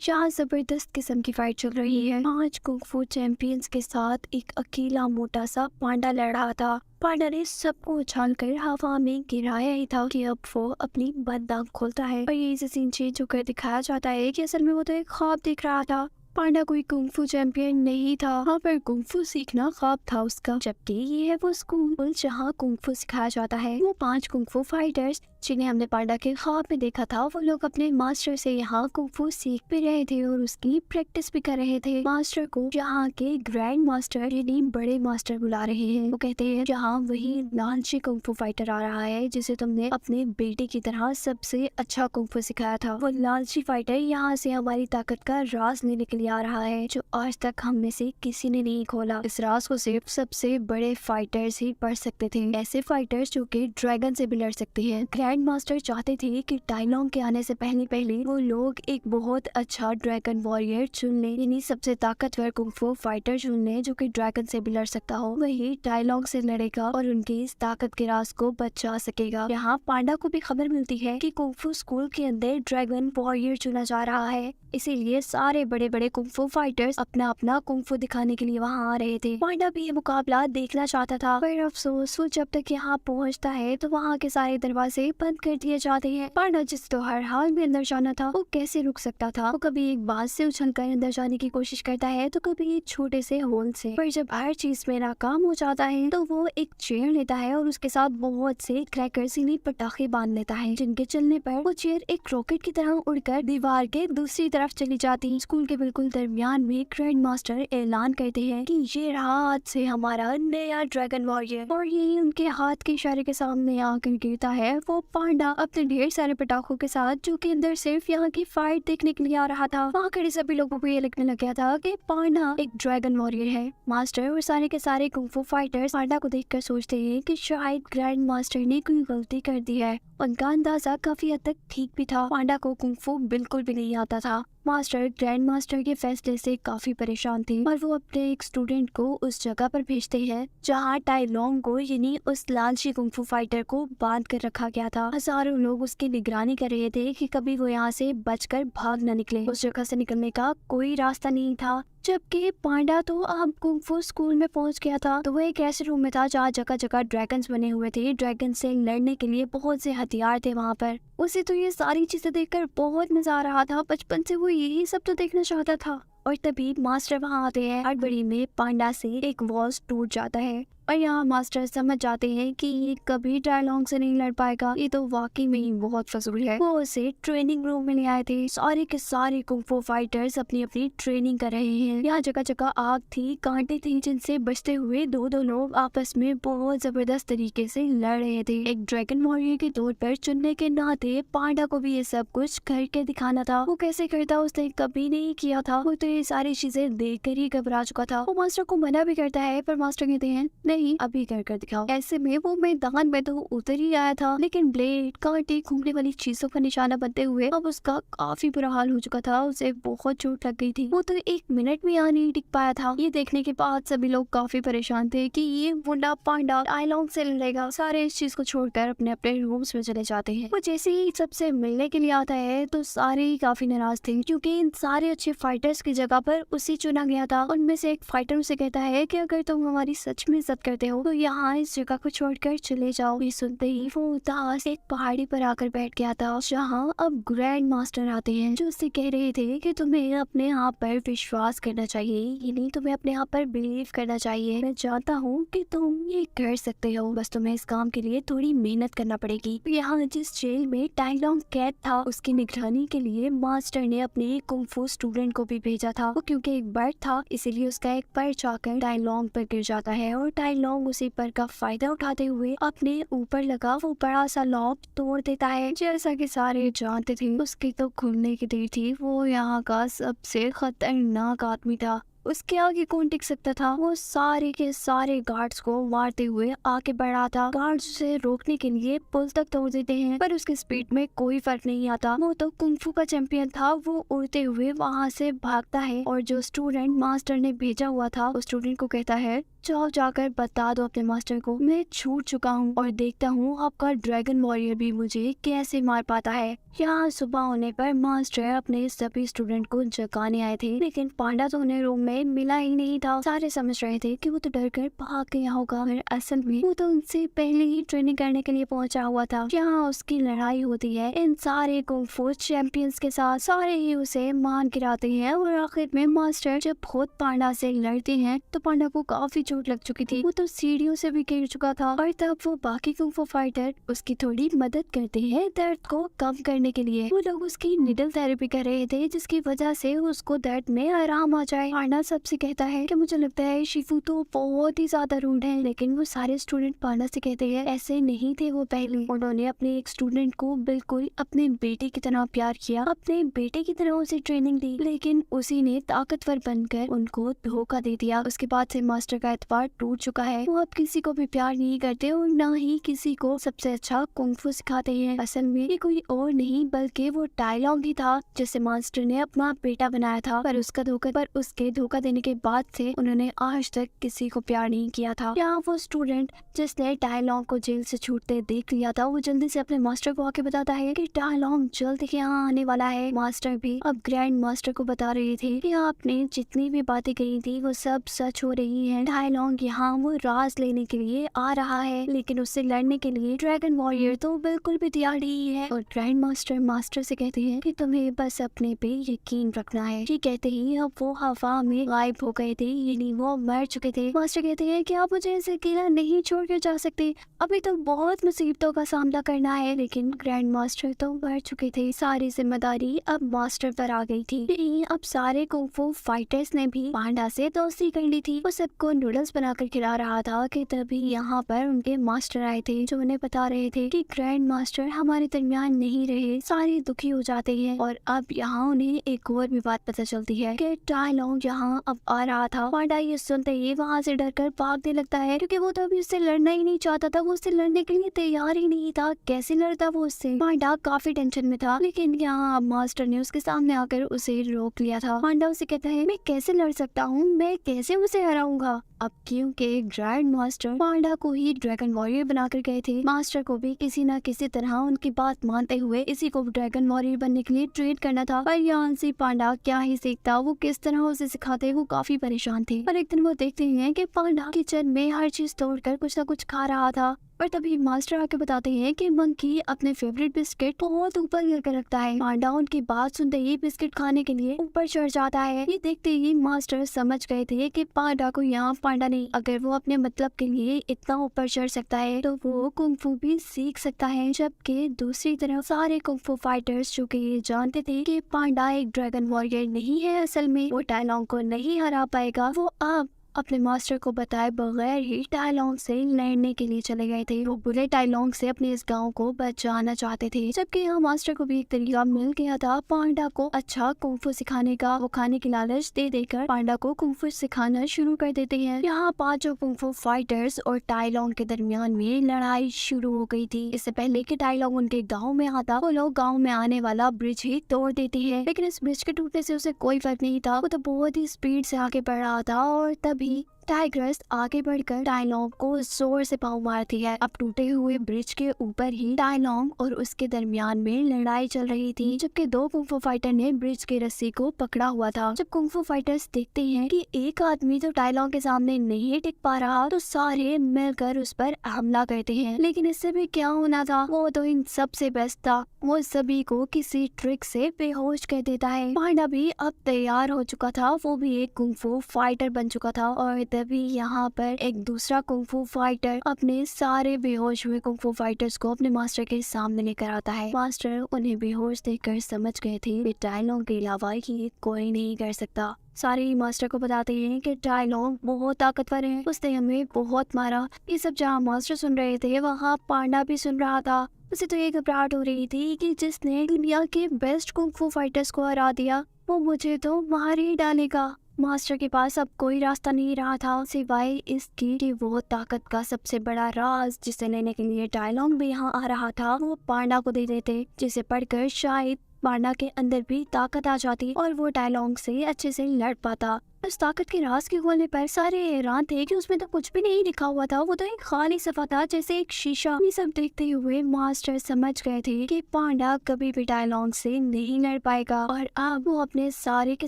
जहाँ जबरदस्त किस्म की फाइट चल रही है। 5 कुंग-फू चैंपियंस के साथ एक अकेला मोटा सा पांडा लड़ रहा था। पांडा ने सबको उछालकर हवा में गिराया ही था कि अब वो अपनी बंद आंख खोलता है और यही से सीन चेंज होकर दिखाया जाता है कि असल में वो तो एक ख्वाब देख रहा था। पांडा कोई कुंग-फू चैंपियन नहीं था, हाँ पर कुंग-फू सीखना ख्वाब था उसका। जबकि ये है वो स्कूल जहाँ कुंग-फू सिखाया जाता है। वो 5 कुंग-फू फाइटर्स जिन्हें हमने पांडा के ख्वाब में देखा था, वो लोग अपने मास्टर से यहाँ कुंग-फू सीख भी रहे थे और उसकी प्रैक्टिस भी कर रहे थे। मास्टर को यहाँ के ग्रैंड मास्टर यानी बड़े मास्टर बुला रहे हैं। वो कहते हैं जहाँ वही लालची कुंग-फू फाइटर आ रहा है जिसे तुमने अपने बेटे की तरह सबसे अच्छा कुंग-फू सिखाया था। वो लालची फाइटर यहाँ से हमारी ताकत का राज लेने के लिए आ रहा है जो आज तक हम में से किसी ने नहीं खोला। इस राज को सिर्फ सबसे बड़े फाइटर्स ही पढ़ सकते थे, ऐसे फाइटर्स जो कि ड्रैगन से भी लड़ सकते हैं। ग्रैंड मास्टर चाहते थे कि टाई लॉन्ग के आने से पहले वो लोग एक बहुत अच्छा ड्रैगन वॉरियर चुन ले, यानी सबसे ताकतवर कुंग-फू फाइटर चुन ले जो कि ड्रैगन से भी लड़ सकता हो। वही टाई लॉन्ग से लड़ेगा और उनकी इस ताकत के राज को बचा सकेगा। यहाँ पांडा को भी खबर मिलती है कि कुंग-फू स्कूल के अंदर ड्रैगन वॉरियर चुना जा रहा है, इसीलिए सारे बड़े बड़े कुंग-फू फाइटर्स अपना अपना कुंग-फू दिखाने के लिए वहाँ आ रहे थे। पांडा भी ये मुकाबला देखना चाहता था, पर अफसोस वो जब तक यहाँ पहुँचता है तो वहाँ के सारे दरवाजे बंद कर दिए जाते हैं। पांडा जिस तो हर हाल में अंदर जाना था, वो कैसे रुक सकता था। वो कभी एक बात से उछलकर अंदर जाने की कोशिश करता है तो कभी एक छोटे से होल से, पर जब हर चीज में नाकाम हो जाता है तो वो एक चेयर लेता है और उसके साथ बहुत से क्रैकर्स यानी पटाखे बांध लेता है, जिनके चलने पर वो चेयर एक रॉकेट की तरह उड़कर दीवार के दूसरी तरफ चली जाती। स्कूल के बिल्कुल दरमियान में ग्रैंड मास्टर ऐलान करते हैं कि ये रहा आज से हमारा नया ड्रैगन वॉरियर, और यही उनके हाथ के इशारे के सामने आकर गिरता है वो पांडा अपने ढेर सारे पटाखों के साथ, जो कि अंदर सिर्फ यहाँ की फाइट देखने के लिए आ रहा था। वहाँ खड़े सभी लोगों को ये लगने लग गया था कि पांडा एक ड्रैगन वॉरियर है। मास्टर और सारे के सारे कुंग-फू फाइटर्स पांडा को देखकर सोचते हैं कि शायद ग्रैंड मास्टर ने कोई गलती कर दी है। उनका अंदाजा काफी हद तक ठीक भी था, पांडा को कुंग-फू बिल्कुल भी नहीं आता था। मास्टर ग्रैंड मास्टर के फैसले से काफी परेशान थे और वो अपने एक स्टूडेंट को उस जगह पर भेजते हैं जहाँ टाई लॉन्ग को यानी उस लालची कुंग-फू फाइटर को बांध कर रखा गया था। हजारों लोग उसकी निगरानी कर रहे थे कि कभी वो यहाँ से बचकर भाग न निकले। उस जगह से निकलने का कोई रास्ता नहीं था। जबकि पांडा तो अब कुंग-फू स्कूल में पहुंच गया था, तो वो एक ऐसे रूम में था जहाँ जगह जगह ड्रैगन्स बने हुए थे। ड्रैगन से लड़ने के लिए बहुत से हथियार थे वहाँ पर। उसे तो ये सारी चीजें देखकर बहुत मजा आ रहा था, बचपन से वो यही सब तो देखना चाहता था। और तभी मास्टर वहाँ आते हैं। हड़बड़ी में पांडा से एक वॉल्स टूट जाता है और यहाँ मास्टर समझ जाते हैं कि ये कभी टाई लॉन्ग से नहीं लड़ पाएगा, ये तो वाकई में ही बहुत फजूल है। वो उसे ट्रेनिंग रूम में ले आए थे। सारे के सारे कुंग-फू फाइटर्स अपनी अपनी ट्रेनिंग कर रहे हैं। यहाँ जगह जगह आग थी, कांटे थे, जिनसे बचते हुए दो दो लोग आपस में बहुत जबरदस्त तरीके से लड़ रहे थे। एक ड्रैगन वॉरियर के तौर पर चुनने के नाते पांडा को भी ये सब कुछ करके दिखाना था। वो कैसे करता उसने कभी नहीं किया था। वो तो ये सारी चीजें देख कर ही घबरा चुका था। वो मास्टर को मना भी करता है, पर मास्टर कहते हैं नहीं, अभी कर दिखाओ। ऐसे में वो मैदान में तो उतर ही आया था, लेकिन ब्लेड, कांटे, घूमने वाली चीजों का निशाना बनते हुए अब उसका काफी बुरा हाल हो चुका था। उसे बहुत चोट लग गई थी। वो तो 1 मिनट भी यहाँ नहीं टिक पाया था। ये देखने के बाद सभी लोग काफी परेशान थे कि ये मुंडा पांडा टाई लॉन्ग से लड़ेगा। सारे इस चीज को छोड़कर अपने अपने रूम्स में चले जाते हैं। वो जैसे ही सबसे मिलने के लिए आता है तो सारे ही काफी नाराज थे, क्योंकि इन सारे अच्छे फाइटर्स की जगह पर उसी चुना गया था। उनमें से एक फाइटर उसे कहता है कि अगर तुम हमारी सच में इज्जत करते हो तो यहाँ इस जगह को छोड़कर चले जाओ। ये सुनते ही वो उदास एक पहाड़ी पर आकर बैठ गया था, जहाँ अब ग्रैंड मास्टर आते हैं, जो उससे कह रहे थे कि तुम्हें अपने आप पर विश्वास करना चाहिए, यानी तुम्हें अपने आप पर बिलीव करना चाहिए। मैं जानता हूँ कि तुम ये कर सकते हो, बस तुम्हें इस काम के लिए थोड़ी मेहनत करना पड़ेगी। यहाँ जिस जेल में टाई लॉन्ग कैद था, उसकी निगरानी के लिए मास्टर ने अपने कुंग-फू स्टूडेंट को भी भेजा था। वो क्योंकि एक बर्ड था, इसीलिए उसका एक पर जाकर टाई लॉन्ग पर गिर जाता है और टाई लॉन्ग उसी पर का फायदा उठाते हुए अपने ऊपर लगा वो बड़ा सा लॉक तोड़ देता है। जैसा कि सारे जानते थे, उसकी तो खुलने की देर थी। वो यहाँ का सबसे खतरनाक आदमी था, उसके आगे कौन टिक सकता था। वो सारे के सारे गार्ड्स को मारते हुए आगे बढ़ा था। गार्ड्स उसे रोकने के लिए पुल तक तोड़ देते हैं, पर उसकी स्पीड में कोई फर्क नहीं आता। वो तो कुंग-फू का चैंपियन था। वो उड़ते हुए वहाँ से भागता है और जो स्टूडेंट मास्टर ने भेजा हुआ था, उस स्टूडेंट को कहता है जाओ जाकर बता दो अपने मास्टर को मैं छूट चुका हूँ और देखता हूँ आपका ड्रैगन वॉरियर भी मुझे कैसे मार पाता है। यहाँ सुबह होने पर मास्टर अपने सभी स्टूडेंट को जगाने आए थे, लेकिन पांडा तो उन्हें रूम में मिला ही नहीं था। सारे समझ रहे थे कि वो तो डर कर भाग गया होगा, पर असल में वो तो उनसे पहले ही ट्रेनिंग करने के लिए पहुंचा हुआ था। यहाँ उसकी लड़ाई होती है इन सारे कुंग फू चैंपियंस के साथ। सारे ही उसे मान गिराते हैं और आखिर में मास्टर जब खुद पांडा से लड़ते हैं तो पांडा को काफी चोट लग चुकी थी। वो तो सीढ़ियों से भी गिर चुका था और तब वो बाकी कुंग फू फाइटर उसकी थोड़ी मदद करते हैं दर्द को कम करने के लिए। वो लोग उसकी निडल थेरेपी कर रहे थे जिसकी वजह से उसको दर्द में आराम आ जाए। पांडा सबसे कहता है कि मुझे लगता है शिफू तो बहुत ही ज्यादा रूड है, लेकिन वो सारे स्टूडेंट पांडा से कहते हैं ऐसे नहीं थे वो पहले। उन्होंने अपने एक स्टूडेंट को बिल्कुल अपने बेटे की तरह प्यार किया, अपने बेटे की तरह उसे ट्रेनिंग दी, लेकिन उसी ने ताकतवर बनकर उनको धोखा दे दिया। उसके बाद से मास्टर का एतबार टूट चुका है। वो अब किसी को भी प्यार नहीं करते और न ही किसी को सबसे अच्छा कुंग फू सिखाते हैं। असल में ये कोई और नहीं बल्कि वो टाई लॉन्ग ही था जिसे मास्टर ने अपना बेटा बनाया था, पर उसके धोखा देने के बाद से उन्होंने आज तक किसी को प्यार नहीं किया था। यहाँ वो स्टूडेंट जिसने टाई लॉन्ग को जेल से छूटते देख लिया था वो जल्दी से अपने मास्टर को आके बताता है कि टाई लॉन्ग जल्द यहाँ आने वाला है। मास्टर भी अब ग्रैंड मास्टर को बता रहे थे कि आपने जितनी भी बातें कही थी वो सब सच हो रही है। टाई लॉन्ग यहाँ वो राज लेने के लिए आ रहा है, लेकिन उससे लड़ने के लिए ड्रैगन वॉरियर तो बिल्कुल भी तैयार नहीं है। और ग्रैंड मास्टर से कहते हैं कि तुम्हें बस अपने पे यकीन रखना है। ये कहते ही अब वो हवा में गायब हो गए थे, यानी वो मर चुके थे। मास्टर कहते हैं कि आप मुझे ऐसे अकेला नहीं छोड़ कर जा सकते, अभी तो बहुत मुसीबतों का सामना करना है। लेकिन ग्रैंड मास्टर तो मर चुके थे, सारी जिम्मेदारी अब मास्टर पर आ गई थी। अब सारे कुंग फू फाइटर्स ने भी पांडा से दोस्ती कर ली थी। वो सबको नूडल्स बनाकर खिला रहा था कि तभी यहाँ पर उनके मास्टर आए थे जो उन्हें बता रहे थे कि ग्रैंड मास्टर हमारे दरमियान नहीं रहे। सारे दुखी हो जाते हैं और अब यहाँ उन्हें एक और भी बात पता चलती है कि टाई लॉन्ग यहाँ अब आ रहा था। पांडा ये सुनते ही वहाँ से डरकर भागने लगता है क्योंकि वो तो अभी उससे लड़ना ही नहीं चाहता था, वो उससे लड़ने के लिए तैयार ही नहीं था। कैसे लड़ता वो उससे? पांडा काफी टेंशन में था, लेकिन यहाँ मास्टर ने उसके सामने आकर उसे रोक लिया था। पांडा उसे कहता है मैं कैसे लड़ सकता हूँ, मैं कैसे उसे हराऊंगा। अब क्योंकि ग्रैंड मास्टर पांडा को ही ड्रैगन वॉरियर बनाकर गए थे, मास्टर को भी किसी न किसी तरह उनकी बात मानते हुए इसी को ड्रैगन वॉरियर बनने के लिए ट्रेन करना था। पर यहाँ से पांडा क्या ही सीखता, वो किस तरह उसे सिखाते, वो काफी परेशान थे। पर एक दिन वो देखते हैं कि पांडा किचन में हर चीज तोड़कर कुछ न कुछ खा रहा था और तभी मास्टर आके बताते हैं कि मंकी अपने फेवरेट बिस्किट बहुत ऊपर गिर कर रखता है। पांडा उनकी बात सुनते ही बिस्किट खाने के लिए ऊपर चढ़ जाता है। ये देखते ही मास्टर समझ गए थे कि पांडा को यहाँ पांडा नहीं, अगर वो अपने मतलब के लिए इतना ऊपर चढ़ सकता है तो वो कुंग फू भी सीख सकता है। जबकि दूसरी तरफ सारे कुंग फू फाइटर्स जो कि ये जानते थे कि पांडा एक ड्रैगन वॉरियर नहीं है, असल में वो टाई लॉन्ग को नहीं हरा पाएगा, वो अब अपने मास्टर को बताए बगैर ही टाई लॉन्ग से लड़ने के लिए चले गए थे। वो बुरे टाई लॉन्ग से अपने इस गांव को बचाना चाहते थे। जबकि यहाँ मास्टर को भी एक तरीका मिल गया था पांडा को अच्छा कुंग फू सिखाने का। वो खाने की लालच दे देकर पांडा को कुंग फू सिखाना शुरू कर देते हैं। यहाँ पांचों कुंग फू फाइटर्स और टाई लॉन्ग के दरमियान में लड़ाई शुरू हो गई थी। इससे पहले कि टाई लॉन्ग उनके गाँव में आता, वो लोग गाँव में आने वाला ब्रिज ही तोड़ देते हैं, लेकिन इस ब्रिज के टूटने से उसे कोई फर्क नहीं था। वो तो बहुत ही स्पीड से आगे बढ़ रहा था और तभी टाइग्रस आगे बढ़कर टाई लॉन्ग को जोर से पाँव मारती है। अब टूटे हुए ब्रिज के ऊपर ही टाई लॉन्ग और उसके दरमियान में लड़ाई चल रही थी, जबकि दो कुंग फू फाइटर ने ब्रिज के रस्सी को पकड़ा हुआ था। जब कुंग फू फाइटर्स देखते हैं कि एक आदमी तो टाई लॉन्ग के सामने नहीं टिक पा रहा तो सारे मिलकर उस पर हमला करते हैं। लेकिन इससे भी क्या होना था, वो तो इन सबसे बेस्ट था, वो सभी को किसी ट्रिक से बेहोश कर देता है। पांडा भी अब तैयार हो चुका था, वो भी एक कुंग फू फाइटर बन चुका था और तभी यहाँ पर एक दूसरा कुंग फू फाइटर अपने सारे बेहोश हुए कुंग फू फाइटर्स को अपने मास्टर के सामने लेकर आता है। मास्टर उन्हें बेहोश देखकर समझ गए थे कि टाई लॉन्ग के अलावा ये कोई नहीं कर सकता। सारे ही मास्टर को बताते हैं कि टाई लॉन्ग बहुत ताकतवर है, उसने हमें बहुत मारा। ये सब जहाँ मास्टर सुन रहे थे वहाँ पांडा भी सुन रहा था। उसे तो ये घबराहट हो रही थी कि जिसने दुनिया के बेस्ट कुंग फू फाइटर्स को हरा दिया वो मुझे तो मार ही डालेगा। मास्टर के पास अब कोई रास्ता नहीं रहा था सिवाय इसकी कि वो ताकत का सबसे बड़ा राज जिसे लेने के लिए टाई लॉन्ग भी यहाँ आ रहा था वो पांडा को दे देते, जिसे पढ़कर शायद पांडा के अंदर भी ताकत आ जाती और वो टाई लॉन्ग से अच्छे से लड़ पाता। उस ताकत के राज के खोलने पर सारे हैरान थे कि उसमें तो कुछ भी नहीं लिखा हुआ था, वो तो एक खाली सफा था जैसे एक शीशा। ये सब देखते हुए मास्टर समझ गए थे कि पांडा कभी भी टाइलॉन्ग से नहीं लड़ पाएगा और अब वो अपने सारे के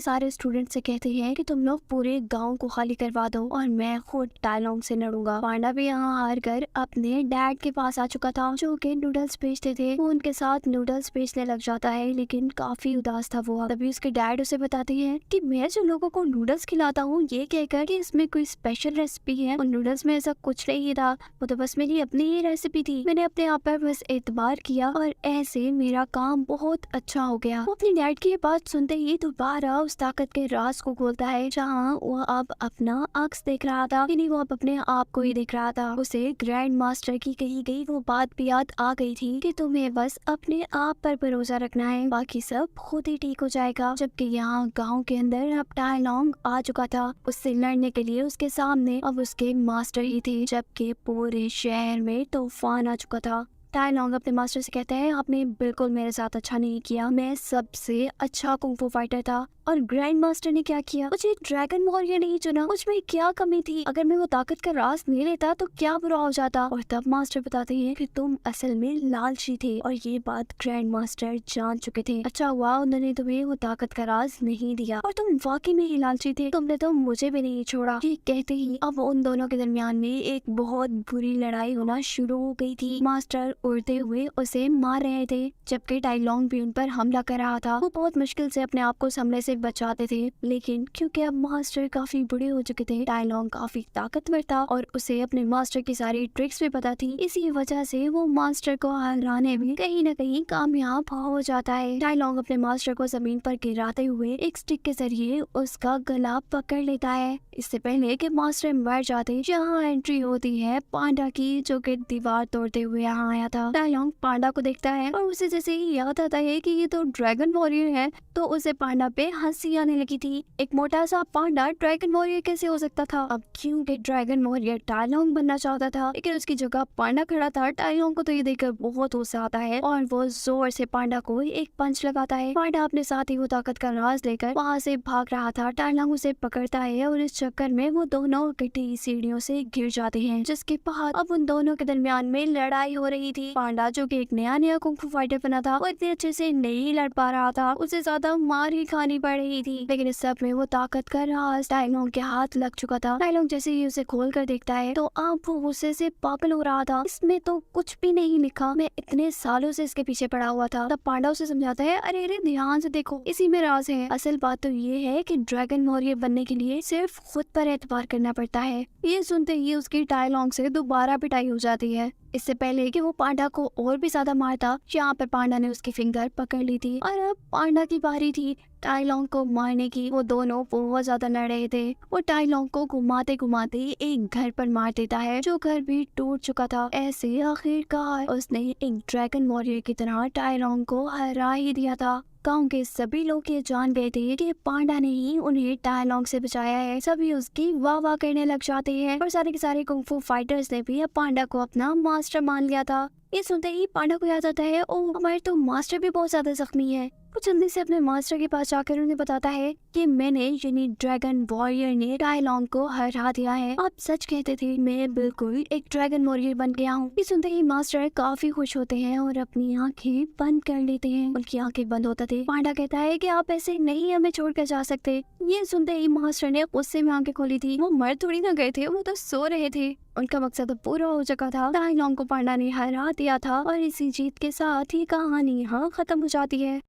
सारे स्टूडेंट से कहते हैं कि तुम लोग पूरे गांव को खाली करवा दो और मैं खुद टाइलॉन्ग से लड़ूंगा। पांडा भी यहाँ हार कर अपने डैड के पास आ चुका था जो कि नूडल्स बेचते थे। वो उनके साथ नूडल्स बेचने लग जाता है लेकिन काफी उदास था वो। तभी उसके डैड उसे बताते हैं कि मैं जो लोगों को नूडल्स खिलाता हूँ ये कहकर कि इसमें कोई स्पेशल रेसिपी है, और नूडल्स में ऐसा कुछ नहीं था, वो तो बस मेरी अपनी ही रेसिपी थी। मैंने अपने आप पर बस एतबार किया और ऐसे मेरा काम बहुत अच्छा हो गया। वो अपने डैड की ये बात सुनते ही दोबारा उस ताकत के राज को खोलता है जहाँ वो अब अपना अक्स देख रहा था, यानी वो अब अपने आप को ही देख रहा था। उसे ग्रैंड मास्टर की कही गई वो बात भी याद आ गई थी कि तुम्हें बस अपने आप पर भरोसा रखना है, बाकी सब खुद ही ठीक हो जाएगा। जबकि यहाँ गांव के अंदर अब टाइलॉन्ग आ चुका था। उससे लड़ने के लिए उसके सामने अब उसके मास्टर ही थे, जबकि पूरे शहर में तूफान आ चुका था। टाइलॉन्ग अपने मास्टर से कहता है आपने बिल्कुल मेरे साथ अच्छा नहीं किया, मैं सबसे अच्छा कुंफू फाइटर था और ग्रैंड मास्टर ने क्या किया, मुझे ड्रैगन वॉरियर नहीं चुना, मुझमें क्या कमी थी, अगर मैं वो ताकत का राज नहीं लेता तो क्या बुरा हो जाता। और तब मास्टर बताते हैं कि तुम असल में लालची थे और ये बात ग्रैंड मास्टर जान चुके थे। अच्छा हुआ उन्होंने तुम्हें वो ताकत का राज नहीं दिया और तुम वाकई में ही लालची थे, तुमने तो मुझे भी नहीं छोड़ा। ये कहते ही अब उन दोनों के दरमियान में एक बहुत बुरी लड़ाई होना शुरू हो गई थी। मास्टर उड़ते हुए उसे मार रहे थे जबकि टाइलॉन्ग भी उन पर हमला कर रहा था। वो बहुत मुश्किल से अपने आप को उस हमले से बचाते थे, लेकिन क्योंकि अब मास्टर काफी बूढ़े हो चुके थे, टाइलॉन्ग काफी ताकतवर था और उसे अपने मास्टर की सारी ट्रिक्स भी पता थी। इसी वजह से वो मास्टर को हराने में कहीं न कहीं कामयाब हो जाता है। टाइलॉन्ग अपने मास्टर को जमीन पर गिराते हुए एक स्टिक के जरिए उसका गला पकड़ लेता है। इससे पहले कि मास्टर मर जाते, यहाँ एंट्री होती है पांडा की, जो कि दीवार तोड़ते हुए यहाँ आया था। टाइलॉन्ग पांडा को देखता है और उसे जैसे ही याद आता है कि ये तो ड्रैगन वॉरियर है, तो उसे पांडा पे हंसी आने लगी थी। एक मोटा सा पांडा ड्रैगन वॉरियर कैसे हो सकता था? अब क्योंकि ड्रैगन वॉरियर टाइलॉन्ग बनना चाहता था, लेकिन उसकी जगह पांडा खड़ा था। टाइलॉन्ग को तो ये देखकर बहुत गुस्सा आता है और वो जोर से पांडा को एक पंच लगाता है। पांडा अपने साथ ही वो ताकत का राज लेकर वहाँ से भाग रहा था। टाइलॉन्ग उसे पकड़ता है और इस चक्कर में वो दोनों इकट्ठी सीढ़ियों से गिर जाते हैं, जिसके बाद अब उन दोनों के दरमियान में लड़ाई हो रही थी। पांडा जो कि एक नया कुंफू फाइटर बना था, वो इतने अच्छे से नहीं लड़ पा रहा था, उसे ज्यादा मार ही खानी पड़ रही थी। लेकिन इस सब में वो ताकत का राज टाइलॉन्ग के हाथ लग चुका था। टाइलॉन्ग जैसे ही उसे खोल कर देखता है तो अब वो गुस्से से पागल हो रहा था। इसमें तो कुछ भी नहीं लिखा, मैं इतने सालों से इसके पीछे पड़ा हुआ था। तब पांडा उसे समझाता है अरे अरे ध्यान से देखो, इसी में राज है। असल बात तो ये है कि ड्रैगन वॉरियर बनने के लिए सिर्फ खुद पर एतबार करना पड़ता है। ये सुनते ही उसकी टाइलॉन्ग से दोबारा पिटाई हो जाती है। इससे पहले कि वो पांडा को और भी ज्यादा मारता, यहाँ पर पांडा ने उसकी फिंगर पकड़ ली थी और अब पांडा की बारी थी टाइलॉन्ग को मारने की। वो दोनों बहुत ज्यादा लड़ रहे थे। वो टाइलॉन्ग को घुमाते घुमाते एक घर पर मार देता है, जो घर भी टूट चुका था। ऐसे आखिरकार उसने एक ड्रैगन वॉरियर की तरह टाइलॉन्ग को हरा ही दिया था। गांव के सभी लोग ये जान गए थे कि पांडा ने ही उन्हें टाइलॉन्ग से बचाया है। सभी उसकी वाह वाह करने लग जाते हैं और सारे के सारे कुंफू फाइटर्स ने भी अब पांडा को अपना मास्टर मान लिया था। ये सुनते ही पांडा को याद आता है ओ हमारे तो मास्टर भी बहुत ज्यादा जख्मी है। वो जल्दी से अपने मास्टर के पास जाकर उन्हें बताता है कि मैंने यानी ड्रैगन वॉरियर ने टाइलॉन्ग को हरा दिया है। आप सच कहते थे, मैं बिल्कुल एक ड्रैगन वॉरियर बन गया हूँ। ये सुनते ही मास्टर काफी खुश होते हैं और अपनी आंखें बंद कर लेते हैं। उनकी आंखें बंद होते थे पांडा कहता है कि आप ऐसे नहीं हमें छोड़कर जा सकते। ये सुनते ही मास्टर ने गुस्से में आंखें खोली थी। वो मर थोड़ी ना गए थे, वो तो सो रहे थे। उनका मकसद पूरा हो चुका था। टाइलॉन्ग को पांडा ने हरा दिया था और इसी जीत के साथ ही कहानी यहाँ खत्म हो जाती है।